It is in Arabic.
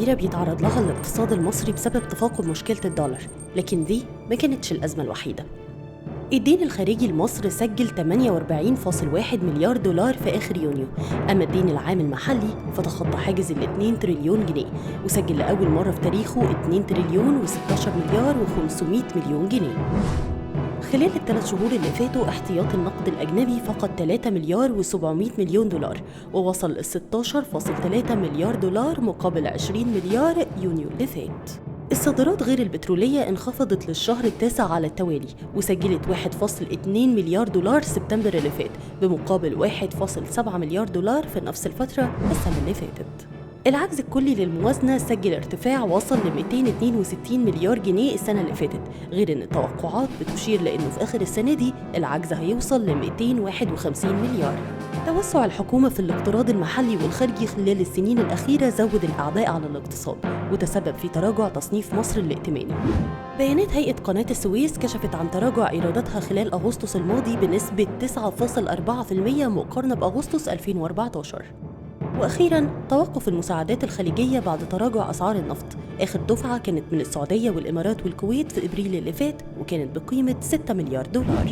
كبيرة بيتعرض لها الاقتصاد المصري بسبب تفاقم مشكلة الدولار، لكن دي ما كانتش الأزمة الوحيدة. الدين الخارجي لمصر سجل 48.1 مليار دولار في آخر يونيو، أما الدين العام المحلي فتخطى حاجز ال 2 تريليون جنيه وسجل لأول مرة في تاريخه 2 تريليون و16 مليار و500 مليون جنيه. خلال ال3 شهور اللي فاتوا احتياطي النقد الأجنبي فقد 3 مليار و700 مليون دولار ووصل ل 16.3 مليار دولار مقابل 20 مليار يونيو اللي فات. الصادرات غير البترولية انخفضت للشهر التاسع على التوالي وسجلت 1.2 مليار دولار سبتمبر اللي فات بمقابل 1.7 مليار دولار في نفس الفترة السنة اللي فاتت. العجز الكلي للموازنة سجل ارتفاع وصل ل 262 مليار جنيه السنة اللي فاتت، غير ان التوقعات بتشير لانه في اخر السنة دي العجز هيوصل ل 251 مليار. توسع الحكومة في الاقتراض المحلي والخارجي خلال السنين الأخيرة زود الأعباء على الاقتصاد وتسبب في تراجع تصنيف مصر الائتماني. بيانات هيئة قناة السويس كشفت عن تراجع إيراداتها خلال أغسطس الماضي بنسبة 9.4% مقارنة بأغسطس 2014. وأخيراً توقف المساعدات الخليجية بعد تراجع أسعار النفط، آخر دفعة كانت من السعودية والإمارات والكويت في إبريل اللي فات وكانت بقيمة 6 مليار دولار.